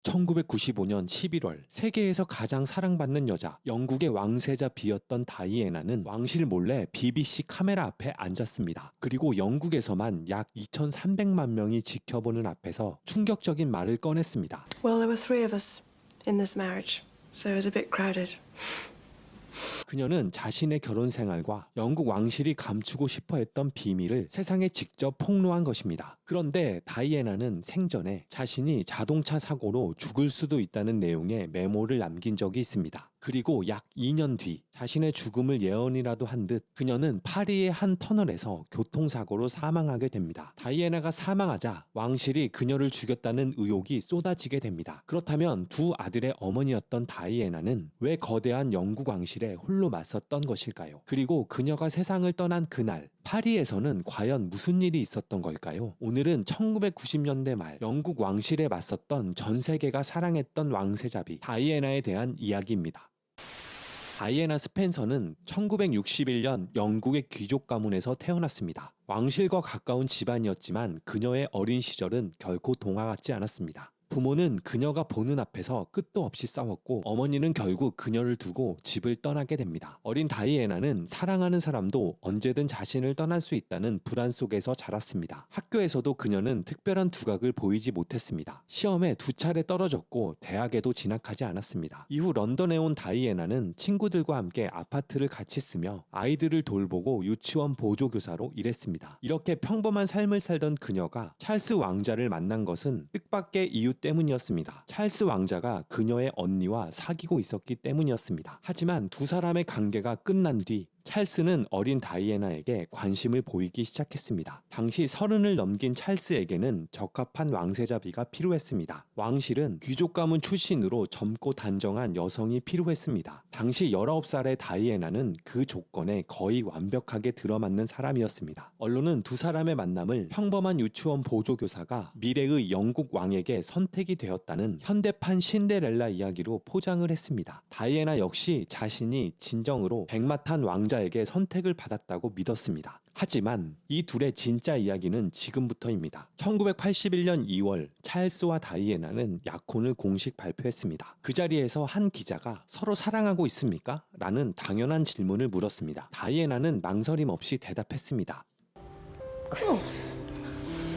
1995년 11월 세계에서 가장 사랑받는 여자 영국의 왕세자 비였던 다이애나는 왕실 몰래 BBC 카메라 앞에 앉았습니다. 그리고 영국에서만 약 2,300만 명이 지켜보는 앞에서 충격적인 말을 꺼냈습니다. Well, there were three of us in this marriage, so it was a bit crowded. 그녀는 자신의 결혼 생활과 영국 왕실이 감추고 싶어 했던 비밀을 세상에 직접 폭로한 것입니다. 그런데 다이애나는 생전에 자신이 자동차 사고로 죽을 수도 있다는 내용의 메모를 남긴 적이 있습니다. 그리고 약 2년 뒤 자신의 죽음을 예언이라도 한 듯 그녀는 파리의 한 터널에서 교통사고로 사망하게 됩니다. 다이애나가 사망하자 왕실이 그녀를 죽였다는 의혹이 쏟아지게 됩니다. 그렇다면 두 아들의 어머니였던 다이애나는 왜 거대한 영국 왕실에 홀로 맞섰던 것일까요? 그리고 그녀가 세상을 떠난 그날 파리에서는 과연 무슨 일이 있었던 걸까요? 오늘은 1990년대 말 영국 왕실에 맞섰던 전 세계가 사랑했던 왕세자비 다이애나에 대한 이야기입니다. 다이애나 스펜서는 1961년 영국의 귀족 가문에서 태어났습니다. 왕실과 가까운 집안이었지만 그녀의 어린 시절은 결코 동화 같지 않았습니다. 부모는 그녀가 보는 앞에서 끝도 없이 싸웠고 어머니는 결국 그녀를 두고 집을 떠나게 됩니다. 어린 다이애나는 사랑하는 사람도 언제든 자신을 떠날 수 있다는 불안 속에서 자랐습니다. 학교에서도 그녀는 특별한 두각을 보이지 못했습니다. 시험에 2차례 떨어졌고 대학에도 진학하지 않았습니다. 이후 런던에 온 다이애나는 친구들과 함께 아파트를 같이 쓰며 아이들을 돌보고 유치원 보조교사로 일했습니다. 이렇게 평범한 삶을 살던 그녀가 찰스 왕자를 만난 것은 뜻밖의 이유 때문이었습니다. 찰스 왕자가 그녀의 언니와 사귀고 있었기 때문이었습니다. 하지만 두 사람의 관계가 끝난 뒤 찰스는 어린 다이애나에게 관심을 보이기 시작했습니다. 당시 30을 넘긴 찰스에게는 적합한 왕세자비가 필요했습니다. 왕실은 귀족 가문 출신으로 젊고 단정한 여성이 필요했습니다. 당시 19살의 다이애나는 그 조건에 거의 완벽하게 들어맞는 사람이었습니다. 언론은 두 사람의 만남을 평범한 유치원 보조교사가 미래의 영국 왕에게 선택이 되었다는 현대판 신데렐라 이야기로 포장을 했습니다. 다이애나 역시 자신이 진정으로 백마탄 왕자 에게 선택을 받았다고 믿었습니다. 하지만 이 둘의 진짜 이야기는 지금부터입니다. 1981년 2월 찰스와 다이애나는 약혼을 공식 발표했습니다. 그 자리에서 한 기자가 서로 사랑하고 있습니까? 라는 당연한 질문을 물었습니다. 다이애나는 망설임 없이 대답했습니다.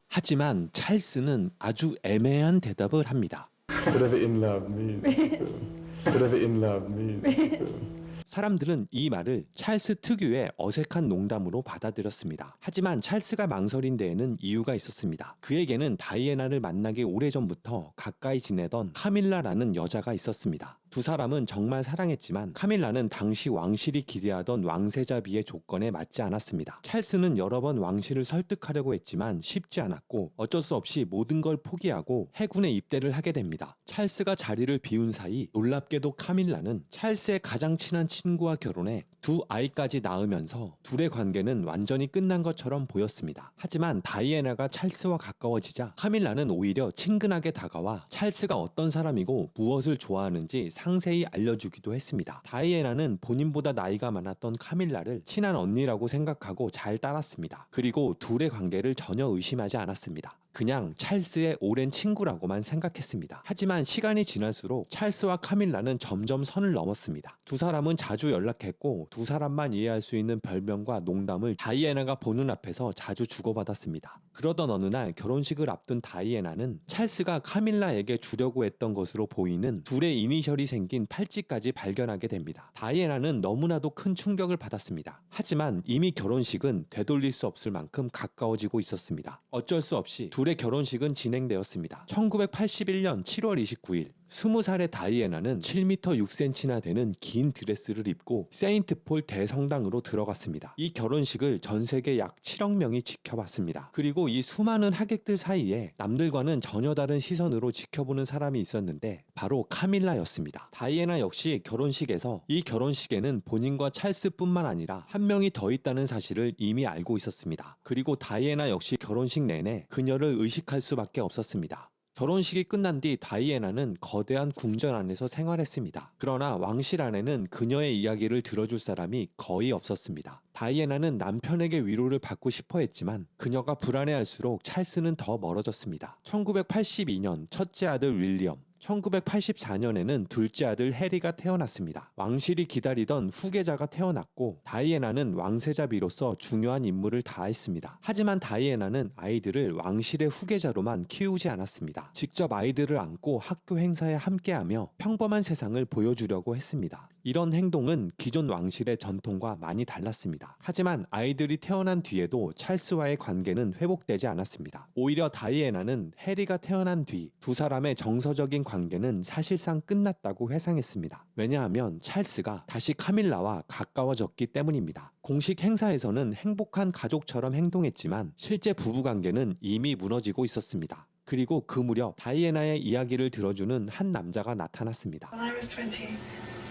하지만 찰스는 아주 애매한 대답을 합니다. Whatever in love means. Whatever in love means. 사람들은 이 말을 찰스 특유의 어색한 농담으로 받아들였습니다. 하지만 찰스가 망설인 데에는 이유가 있었습니다. 그에게는 다이애나를 만나기 오래전부터 가까이 지내던 카밀라라는 여자가 있었습니다. 두 사람은 정말 사랑했지만 카밀라는 당시 왕실이 기대하던 왕세자비의 조건에 맞지 않았습니다. 찰스는 여러 번 왕실을 설득하려고 했지만 쉽지 않았고 어쩔 수 없이 모든 걸 포기하고 해군에 입대를 하게 됩니다. 찰스가 자리를 비운 사이 놀랍게도 카밀라는 찰스의 가장 친한 친구와 결혼해 두 아이까지 낳으면서 둘의 관계는 완전히 끝난 것처럼 보였습니다. 하지만 다이애나가 찰스와 가까워지자 카밀라는 오히려 친근하게 다가와 찰스가 어떤 사람이고 무엇을 좋아하는지 상세히 알려주기도 했습니다. 다이애나는 본인보다 나이가 많았던 카밀라를 친한 언니라고 생각하고 잘 따랐습니다. 그리고 둘의 관계를 전혀 의심하지 않았습니다. 그냥 찰스의 오랜 친구라고만 생각했습니다. 하지만 시간이 지날수록 찰스와 카밀라는 점점 선을 넘었습니다. 두 사람은 자주 연락했고 두 사람만 이해할 수 있는 별명과 농담을 다이애나가 보는 앞에서 자주 주고받았습니다. 그러던 어느 날 결혼식을 앞둔 다이애나는 찰스가 카밀라에게 주려고 했던 것으로 보이는 둘의 이니셜이 생긴 팔찌까지 발견하게 됩니다. 다이애나는 너무나도 큰 충격을 받았습니다. 하지만 이미 결혼식은 되돌릴 수 없을 만큼 가까워지고 있었습니다. 어쩔 수 없이 둘의 결혼식은 진행되었습니다. 1981년 7월 29일 20살의 다이애나는 7m 6cm나 되는 긴 드레스를 입고 세인트폴 대성당으로 들어갔습니다. 이 결혼식을 전 세계 약 7억 명이 지켜봤습니다. 그리고 이 수많은 하객들 사이에 남들과는 전혀 다른 시선으로 지켜보는 사람이 있었는데 바로 카밀라였습니다. 다이애나 역시 결혼식에서 이 결혼식에는 본인과 찰스뿐만 아니라 한 명이 더 있다는 사실을 이미 알고 있었습니다. 그리고 다이애나 역시 결혼식 내내 그녀를 의식할 수밖에 없었습니다. 결혼식이 끝난 뒤 다이애나는 거대한 궁전 안에서 생활했습니다. 그러나 왕실 안에는 그녀의 이야기를 들어줄 사람이 거의 없었습니다. 다이애나는 남편에게 위로를 받고 싶어 했지만 그녀가 불안해할수록 찰스는 더 멀어졌습니다. 1982년 첫째 아들 윌리엄, 1984년에는 둘째 아들 해리가 태어났습니다. 왕실이 기다리던 후계자가 태어났고 다이애나는 왕세자비로서 중요한 임무를 다했습니다. 하지만 다이애나는 아이들을 왕실의 후계자로만 키우지 않았습니다. 직접 아이들을 안고 학교 행사에 함께하며 평범한 세상을 보여주려고 했습니다. 이런 행동은 기존 왕실의 전통과 많이 달랐습니다. 하지만 아이들이 태어난 뒤에도 찰스와의 관계는 회복되지 않았습니다. 오히려 다이애나는 해리가 태어난 뒤 두 사람의 정서적인 관계는 사실상 끝났다고 회상했습니다. 왜냐하면 찰스가 다시 카밀라와 가까워졌기 때문입니다. 공식 행사에서는 행복한 가족처럼 행동했지만 실제 부부관계는 이미 무너지고 있었습니다. 그리고 그 무렵 다이애나의 이야기를 들어주는 한 남자가 나타났습니다. When I was 24,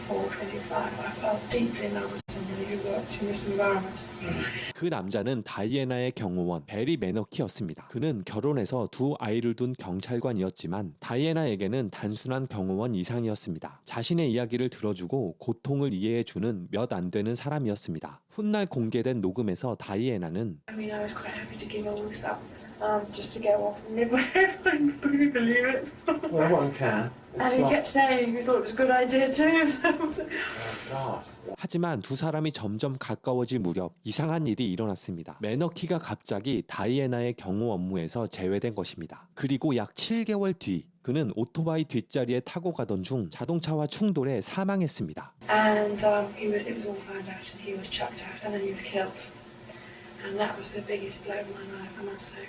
25, I fell deeply in love with somebody who worked in this environment. 그 남자는 다이애나의 경호원 베리 매너키였습니다. 그는 결혼해서 두 아이를 둔 경찰관이었지만 다이애나에게는 단순한 경호원 이상이었습니다. 자신의 이야기를 들어주고 고통을 이해해주는 몇 안 되는 사람이었습니다. 훗날 공개된 녹음에서 다이애나는 I mean, I was quite happy to give all this up just to get one from me, but everyone couldn't believe it. No one can. And he kept saying he thought it was a good idea too. 하지만 두 사람이 점점 가까워질 무렵 이상한 일이 일어났습니다. 매너키가 갑자기 다이애나의 경호 업무에서 제외된 것입니다. 그리고 약 7개월 뒤 그는 오토바이 뒷자리에 타고 가던 중 자동차와 충돌해 사망했습니다. And it was all found out, and he was chucked out, and then he was killed. And that was the biggest blow of my life, I must say.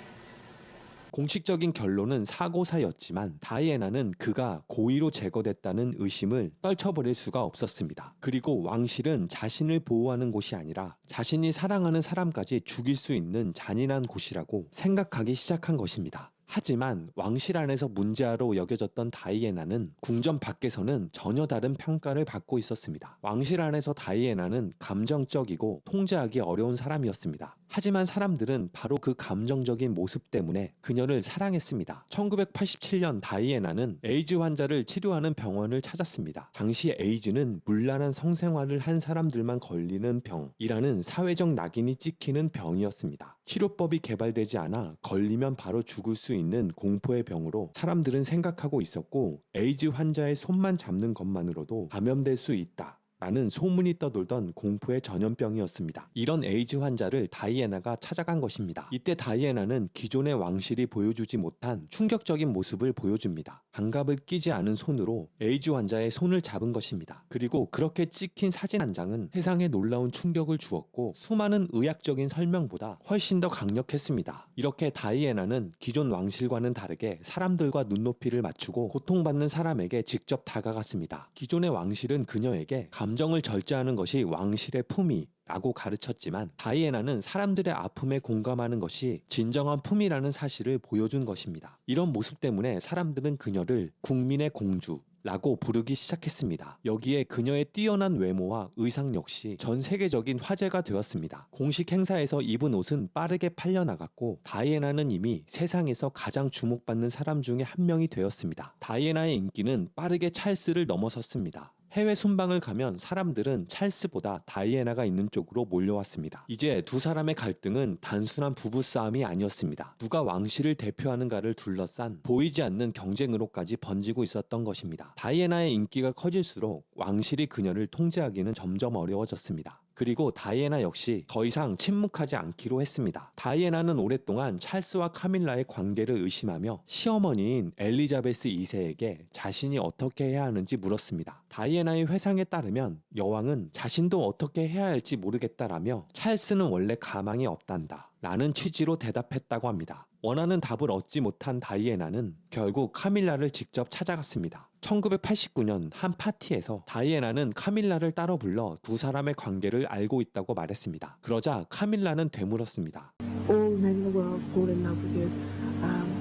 공식적인 결론은 사고사였지만 다이애나는 그가 고의로 제거됐다는 의심을 떨쳐버릴 수가 없었습니다. 그리고 왕실은 자신을 보호하는 곳이 아니라 자신이 사랑하는 사람까지 죽일 수 있는 잔인한 곳이라고 생각하기 시작한 것입니다. 하지만 왕실 안에서 문제아로 여겨졌던 다이애나는 궁전 밖에서는 전혀 다른 평가를 받고 있었습니다. 왕실 안에서 다이애나는 감정적이고 통제하기 어려운 사람이었습니다. 하지만 사람들은 바로 그 감정적인 모습 때문에 그녀를 사랑했습니다. 1987년 다이애나는 에이즈 환자를 치료하는 병원을 찾았습니다. 당시 에이즈는 문란한 성생활을 한 사람들만 걸리는 병이라는 사회적 낙인이 찍히는 병이었습니다. 치료법이 개발되지 않아 걸리면 바로 죽을 수 있는 공포의 병으로 사람들은 생각하고 있었고 에이즈 환자의 손만 잡는 것만으로도 감염될 수 있다. 라는 소문이 떠돌던 공포의 전염병이었습니다. 이런 에이즈 환자를 다이애나가 찾아간 것입니다. 이때 다이애나는 기존의 왕실이 보여주지 못한 충격적인 모습을 보여줍니다. 장갑을 끼지 않은 손으로 에이즈 환자의 손을 잡은 것입니다. 그리고 그렇게 찍힌 사진 한 장은 세상에 놀라운 충격을 주었고 수많은 의학적인 설명보다 훨씬 더 강력했습니다. 이렇게 다이애나는 기존 왕실과는 다르게 사람들과 눈높이를 맞추고 고통받는 사람에게 직접 다가갔습니다. 기존의 왕실은 그녀에게 감정을 절제하는 것이 왕실의 품위라고 가르쳤지만 다이애나는 사람들의 아픔에 공감하는 것이 진정한 품위라는 사실을 보여준 것입니다. 이런 모습 때문에 사람들은 그녀를 국민의 공주 라고 부르기 시작했습니다. 여기에 그녀의 뛰어난 외모와 의상 역시 전 세계적인 화제가 되었습니다. 공식 행사에서 입은 옷은 빠르게 팔려나갔고 다이애나는 이미 세상에서 가장 주목받는 사람 중에 한 명이 되었습니다. 다이애나의 인기는 빠르게 찰스를 넘어섰습니다. 해외 순방을 가면 사람들은 찰스보다 다이애나가 있는 쪽으로 몰려왔습니다. 이제 두 사람의 갈등은 단순한 부부싸움이 아니었습니다. 누가 왕실을 대표하는가를 둘러싼 보이지 않는 경쟁으로까지 번지고 있었던 것입니다. 다이애나의 인기가 커질수록 왕실이 그녀를 통제하기는 점점 어려워졌습니다. 그리고 다이애나 역시 더 이상 침묵하지 않기로 했습니다. 다이애나는 오랫동안 찰스와 카밀라의 관계를 의심하며 시어머니인 엘리자베스 2세에게 자신이 어떻게 해야 하는지 물었습니다. 다이애나의 회상에 따르면 여왕은 자신도 어떻게 해야 할지 모르겠다라며 찰스는 원래 가망이 없단다 라는 취지로 대답했다고 합니다. 원하는 답을 얻지 못한 다이애나는 결국 카밀라를 직접 찾아갔습니다. 1989년 한 파티에서 다이애나는 카밀라를 따로 불러 두 사람의 관계를 알고 있다고 말했습니다. 그러자 카밀라는 되물었습니다. All men in the world fall in love with you,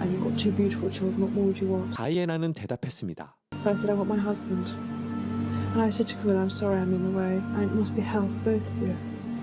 and you've got two beautiful children. What more would you want? 다이애나는 대답했습니다. So I said, I want my husband. And I said to Camilla, I'm sorry I'm in the way. And it must be hell for both of you.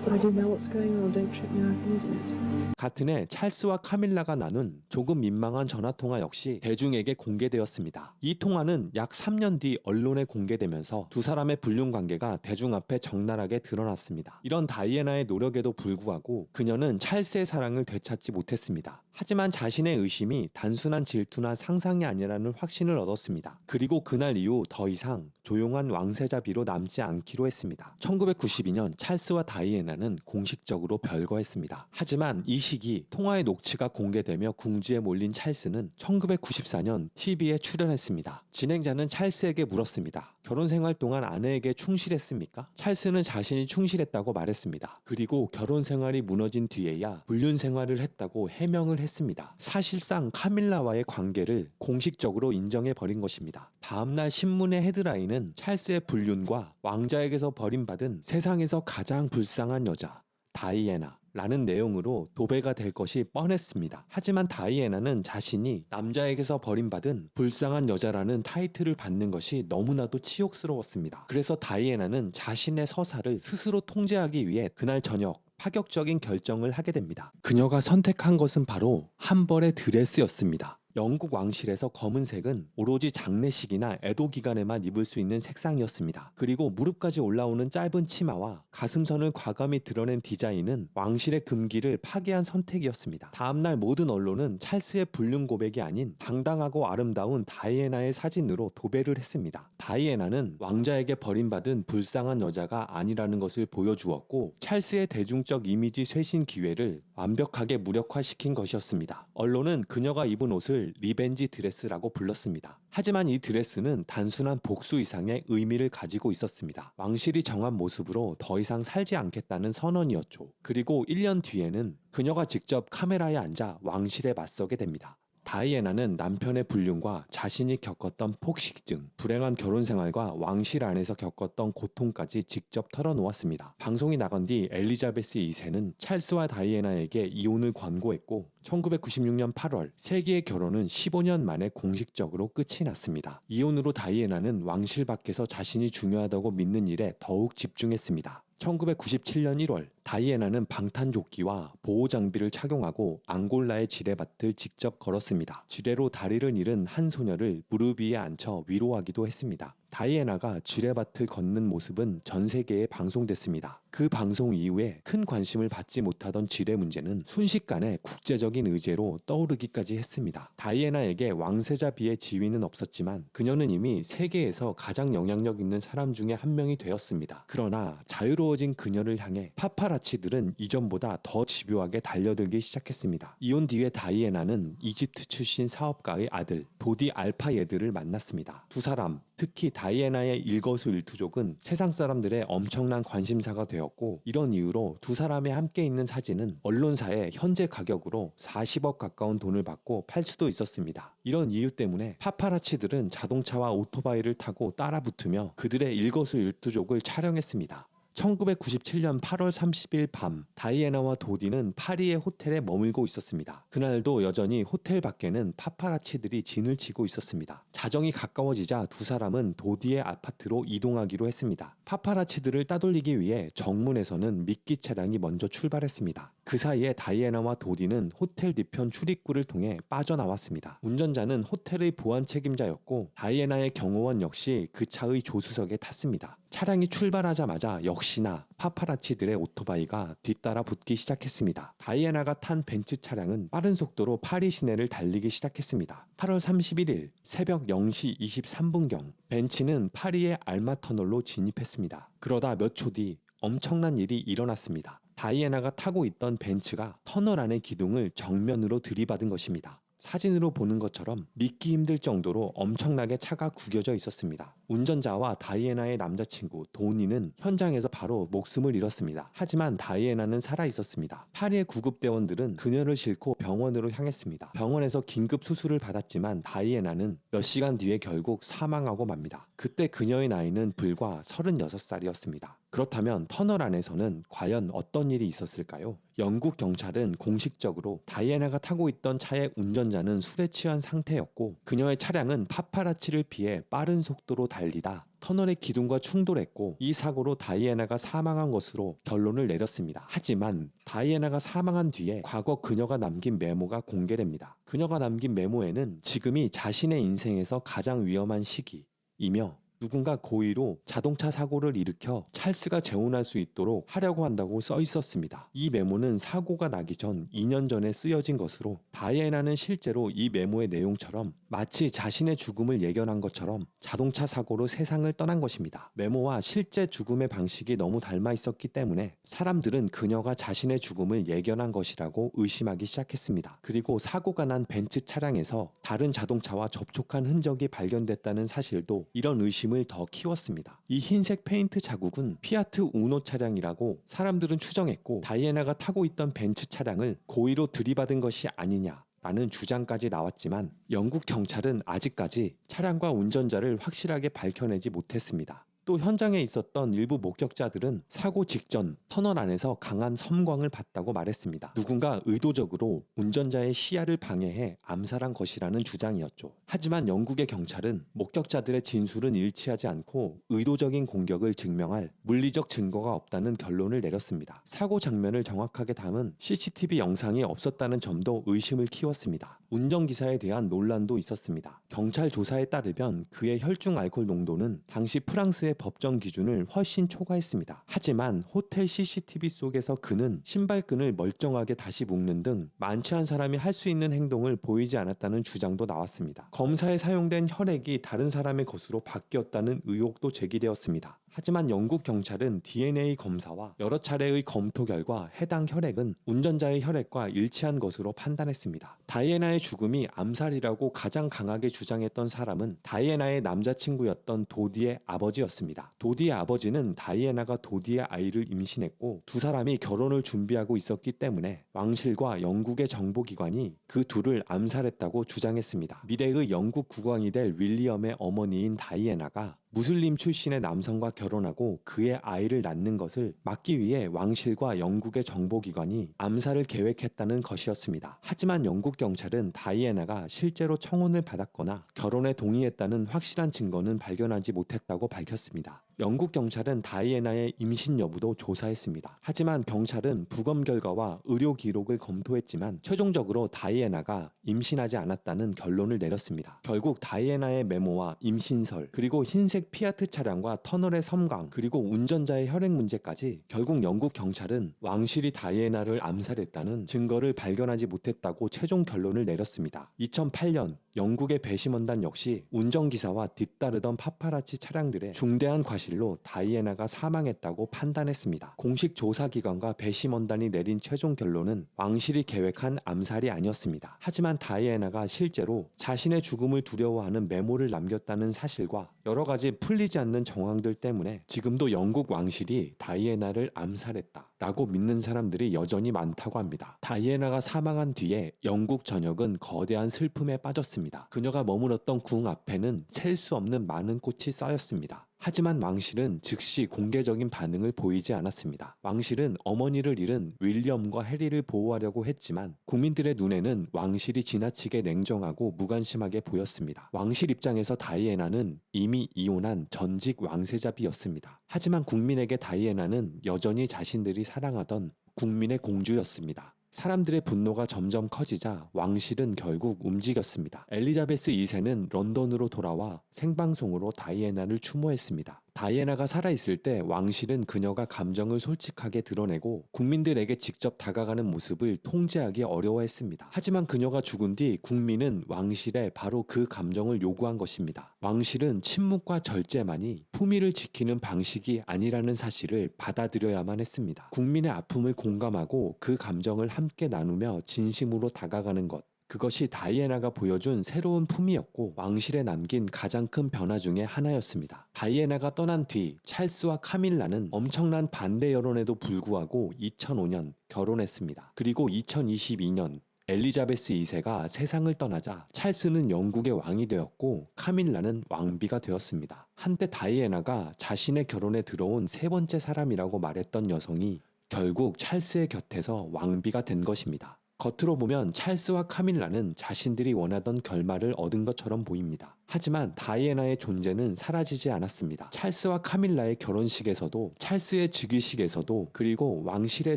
but I do know what's going on. Don't trip me like an idiot. 같은 해 찰스와 카밀라가 나눈 조금 민망한 전화통화 역시 대중에게 공개되었습니다. 이 통화는 약 3년 뒤 언론에 공개되면서 두 사람의 불륜 관계가 대중 앞에 적나라하게 드러났습니다. 이런 다이애나의 노력에도 불구하고 그녀는 찰스의 사랑을 되찾지 못했습니다. 하지만 자신의 의심이 단순한 질투나 상상이 아니라는 확신을 얻었습니다. 그리고 그날 이후 더 이상 조용한 왕세자비로 남지 않기로 했습니다. 1992년 찰스와 다이애나는 공식적으로 별거했습니다. 하지만 이 시기 통화의 녹취가 공개되며 궁지에 몰린 찰스는 1994년 TV에 출연했습니다. 진행자는 찰스에게 물었습니다. 결혼 생활 동안 아내에게 충실했습니까? 찰스는 자신이 충실했다고 말했습니다. 그리고 결혼 생활이 무너진 뒤에야 불륜 생활을 했다고 해명을 했습니다. 사실상 카밀라와의 관계를 공식적으로 인정해버린 것입니다. 다음날 신문의 헤드라인은 찰스의 불륜과 왕자에게서 버림받은 세상에서 가장 불쌍한 여자 다이애나 라는 내용으로 도배가 될 것이 뻔했습니다. 하지만 다이애나는 자신이 남자에게서 버림받은 불쌍한 여자라는 타이틀을 받는 것이 너무나도 치욕스러웠습니다. 그래서 다이애나는 자신의 서사를 스스로 통제하기 위해 그날 저녁 파격적인 결정을 하게 됩니다. 그녀가 선택한 것은 바로 한 벌의 드레스였습니다. 영국 왕실에서 검은색은 오로지 장례식이나 애도 기간에만 입을 수 있는 색상이었습니다. 그리고 무릎까지 올라오는 짧은 치마와 가슴선을 과감히 드러낸 디자인은 왕실의 금기를 파괴한 선택이었습니다. 다음날 모든 언론은 찰스의 불륜 고백이 아닌 당당하고 아름다운 다이애나의 사진으로 도배를 했습니다. 다이애나는 왕자에게 버림받은 불쌍한 여자가 아니라는 것을 보여주었고 찰스의 대중적 이미지 쇄신 기회를 완벽하게 무력화시킨 것이었습니다. 언론은 그녀가 입은 옷을 리벤지 드레스라고 불렀습니다. 하지만 이 드레스는 단순한 복수 이상의 의미를 가지고 있었습니다. 왕실이 정한 모습으로 더 이상 살지 않겠다는 선언이었죠. 그리고 1년 뒤에는 그녀가 직접 카메라에 앉아 왕실에 맞서게 됩니다. 다이애나는 남편의 불륜과 자신이 겪었던 폭식증, 불행한 결혼 생활과 왕실 안에서 겪었던 고통까지 직접 털어놓았습니다. 방송이 나간 뒤 엘리자베스 2세는 찰스와 다이애나에게 이혼을 권고했고 1996년 8월 세기의 결혼은 15년 만에 공식적으로 끝이 났습니다. 이혼으로 다이애나는 왕실 밖에서 자신이 중요하다고 믿는 일에 더욱 집중했습니다. 1997년 1월 다이애나는 방탄조끼와 보호장비를 착용하고 앙골라의 지뢰밭을 직접 걸었습니다. 지뢰로 다리를 잃은 한 소녀를 무릎 위에 앉혀 위로하기도 했습니다. 다이애나가 지뢰밭을 걷는 모습은 전 세계에 방송됐습니다. 그 방송 이후에 큰 관심을 받지 못하던 지뢰 문제는 순식간에 국제적인 의제로 떠오르기까지 했습니다. 다이애나에게 왕세자비의 지위는 없었지만 그녀는 이미 세계에서 가장 영향력 있는 사람 중에 한 명이 되었습니다. 그러나 자유로워진 그녀를 향해 파파라치들은 이전보다 더 집요하게 달려들기 시작했습니다. 이혼 뒤에 다이애나는 이집트 출신 사업가의 아들 도디 알파예드를 만났습니다. 두 사람, 특히 다이애나의 일거수일투족은 세상 사람들의 엄청난 관심사가 되었고 이런 이유로 두 사람이 함께 있는 사진은 언론사에 현재 가격으로 40억 가까운 돈을 받고 팔 수도 있었습니다. 이런 이유 때문에 파파라치들은 자동차와 오토바이를 타고 따라붙으며 그들의 일거수일투족을 촬영했습니다. 1997년 8월 30일 밤 다이애나와 도디는 파리의 호텔에 머물고 있었습니다. 그날도 여전히 호텔 밖에는 파파라치들이 진을 치고 있었습니다. 자정이 가까워지자 두 사람은 도디의 아파트로 이동하기로 했습니다. 파파라치들을 따돌리기 위해 정문에서는 미끼 차량이 먼저 출발했습니다. 그 사이에 다이애나와 도디는 호텔 뒤편 출입구를 통해 빠져나왔습니다. 운전자는 호텔의 보안 책임자였고 다이애나의 경호원 역시 그 차의 조수석에 탔습니다. 차량이 출발하자마자 역시나 파파라치들의 오토바이가 뒤따라 붙기 시작했습니다. 다이애나가 탄 벤츠 차량은 빠른 속도로 파리 시내를 달리기 시작했습니다. 8월 31일 새벽 0시 23분경 벤츠는 파리의 알마 터널로 진입했습니다. 그러다 몇 초 뒤 엄청난 일이 일어났습니다. 다이애나가 타고 있던 벤츠가 터널 안의 기둥을 정면으로 들이받은 것입니다. 사진으로 보는 것처럼 믿기 힘들 정도로 엄청나게 차가 구겨져 있었습니다. 운전자와 다이애나의 남자친구 도니는 현장에서 바로 목숨을 잃었습니다. 하지만 다이애나는 살아 있었습니다. 파리의 구급대원들은 그녀를 싣고 병원으로 향했습니다. 병원에서 긴급 수술을 받았지만 다이애나는 몇 시간 뒤에 결국 사망하고 맙니다. 그때 그녀의 나이는 불과 36살이었습니다. 그렇다면 터널 안에서는 과연 어떤 일이 있었을까요? 영국 경찰은 공식적으로 다이애나가 타고 있던 차의 운전자는 술에 취한 상태였고 그녀의 차량은 파파라치를 피해 빠른 속도로 달리다 터널의 기둥과 충돌했고 이 사고로 다이애나가 사망한 것으로 결론을 내렸습니다. 하지만 다이애나가 사망한 뒤에 과거 그녀가 남긴 메모가 공개됩니다. 그녀가 남긴 메모에는 지금이 자신의 인생에서 가장 위험한 시기이며 누군가 고의로 자동차 사고를 일으켜 찰스가 재혼할 수 있도록 하려고 한다고 써 있었습니다. 이 메모는 사고가 나기 전 2년 전에 쓰여진 것으로 다이애나는 실제로 이 메모의 내용처럼 마치 자신의 죽음을 예견한 것처럼 자동차 사고로 세상을 떠난 것입니다. 메모와 실제 죽음의 방식이 너무 닮아 있었기 때문에 사람들은 그녀가 자신의 죽음을 예견한 것이라고 의심하기 시작했습니다. 그리고 사고가 난 벤츠 차량에서 다른 자동차와 접촉한 흔적이 발견됐다는 사실도 이런 의심을 더 키웠습니다. 이 흰색 페인트 자국은 피아트 우노 차량이라고 사람들은 추정했고 다이애나가 타고 있던 벤츠 차량을 고의로 들이받은 것이 아니냐 라는 주장까지 나왔지만 영국 경찰은 아직까지 차량과 운전자를 확실하게 밝혀내지 못했습니다. 또 현장에 있었던 일부 목격자들은 사고 직전 터널 안에서 강한 섬광을 봤다고 말했습니다. 누군가 의도적으로 운전자의 시야를 방해해 암살한 것이라는 주장이었죠. 하지만 영국의 경찰은 목격자들의 진술은 일치하지 않고 의도적인 공격을 증명할 물리적 증거가 없다는 결론을 내렸습니다. 사고 장면을 정확하게 담은 CCTV 영상이 없었다는 점도 의심을 키웠습니다. 운전기사에 대한 논란도 있었습니다. 경찰 조사에 따르면 그의 혈중 알코올 농도는 당시 프랑스의 법정 기준을 훨씬 초과했습니다. 하지만 호텔 CCTV 속에서 그는 신발끈을 멀쩡하게 다시 묶는 등 만취한 사람이 할 수 있는 행동을 보이지 않았다는 주장도 나왔습니다. 검사에 사용된 혈액이 다른 사람의 것으로 바뀌었다는 의혹도 제기되었습니다. 하지만 영국 경찰은 DNA 검사와 여러 차례의 검토 결과 해당 혈액은 운전자의 혈액과 일치한 것으로 판단했습니다. 다이애나의 죽음이 암살이라고 가장 강하게 주장했던 사람은 다이애나의 남자친구였던 도디의 아버지였습니다. 도디의 아버지는 다이애나가 도디의 아이를 임신했고 두 사람이 결혼을 준비하고 있었기 때문에 왕실과 영국의 정보기관이 그 둘을 암살했다고 주장했습니다. 미래의 영국 국왕이 될 윌리엄의 어머니인 다이애나가 무슬림 출신의 남성과 결혼하고 그의 아이를 낳는 것을 막기 위해 왕실과 영국의 정보기관이 암살을 계획했다는 것이었습니다. 하지만 영국 경찰은 다이애나가 실제로 청혼을 받았거나 결혼에 동의했다는 확실한 증거는 발견하지 못했다고 밝혔습니다. 영국 경찰은 다이애나의 임신 여부도 조사했습니다. 하지만 경찰은 부검 결과와 의료 기록을 검토했지만 최종적으로 다이애나가 임신하지 않았다는 결론을 내렸습니다. 결국 다이애나의 메모와 임신설 그리고 흰색 피아트 차량과 터널의 섬광 그리고 운전자의 혈액 문제까지 결국 영국 경찰은 왕실이 다이애나를 암살했다는 증거를 발견하지 못했다고 최종 결론을 내렸습니다. 2008년 영국의 배심원단 역시 운전기사와 뒤따르던 파파라치 차량들의 중대한 과실로 다이애나가 사망했다고 판단했습니다. 공식 조사기관과 배심원단이 내린 최종 결론은 왕실이 계획한 암살이 아니었습니다. 하지만 다이애나가 실제로 자신의 죽음을 두려워하는 메모를 남겼다는 사실과 여러 가지 풀리지 않는 정황들 때문에 지금도 영국 왕실이 다이애나를 암살했다 라고 믿는 사람들이 여전히 많다고 합니다. 다이애나가 사망한 뒤에 영국 전역은 거대한 슬픔에 빠졌습니다. 그녀가 머물렀던 궁 앞에는 셀 수 없는 많은 꽃이 쌓였습니다. 하지만 왕실은 즉시 공개적인 반응을 보이지 않았습니다. 왕실은 어머니를 잃은 윌리엄과 해리를 보호하려고 했지만 국민들의 눈에는 왕실이 지나치게 냉정하고 무관심하게 보였습니다. 왕실 입장에서 다이애나는 이미 이혼한 전직 왕세자비였습니다. 하지만 국민에게 다이애나는 여전히 자신들이 사랑하던 국민의 공주였습니다. 사람들의 분노가 점점 커지자 왕실은 결국 움직였습니다. 엘리자베스 2세는 런던으로 돌아와 생방송으로 다이애나를 추모했습니다. 다이애나가 살아있을 때 왕실은 그녀가 감정을 솔직하게 드러내고 국민들에게 직접 다가가는 모습을 통제하기 어려워했습니다. 하지만 그녀가 죽은 뒤 국민은 왕실에 바로 그 감정을 요구한 것입니다. 왕실은 침묵과 절제만이 품위를 지키는 방식이 아니라는 사실을 받아들여야만 했습니다. 국민의 아픔을 공감하고 그 감정을 함께 나누며 진심으로 다가가는 것. 그것이 다이애나가 보여준 새로운 품이었고 왕실에 남긴 가장 큰 변화 중에 하나였습니다. 다이애나가 떠난 뒤 찰스와 카밀라는 엄청난 반대 여론에도 불구하고 2005년 결혼했습니다. 그리고 2022년 엘리자베스 2세가 세상을 떠나자 찰스는 영국의 왕이 되었고 카밀라는 왕비가 되었습니다. 한때 다이애나가 자신의 결혼에 들어온 세 번째 사람이라고 말했던 여성이 결국 찰스의 곁에서 왕비가 된 것입니다. 겉으로 보면 찰스와 카밀라는 자신들이 원하던 결말을 얻은 것처럼 보입니다. 하지만 다이애나의 존재는 사라지지 않았습니다. 찰스와 카밀라의 결혼식에서도, 찰스의 즉위식에서도, 그리고 왕실의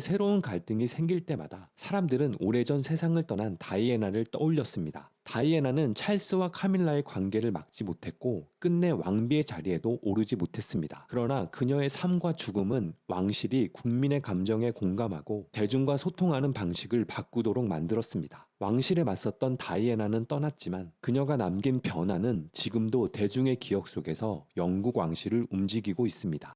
새로운 갈등이 생길 때마다 사람들은 오래전 세상을 떠난 다이애나를 떠올렸습니다. 다이애나는 찰스와 카밀라의 관계를 막지 못했고 끝내 왕비의 자리에도 오르지 못했습니다. 그러나 그녀의 삶과 죽음은 왕실이 국민의 감정에 공감하고 대중과 소통하는 방식을 바꾸도록 만들었습니다. 왕실에 맞섰던 다이애나는 떠났지만 그녀가 남긴 변화는 지금도 대중의 기억 속에서 영국 왕실을 움직이고 있습니다.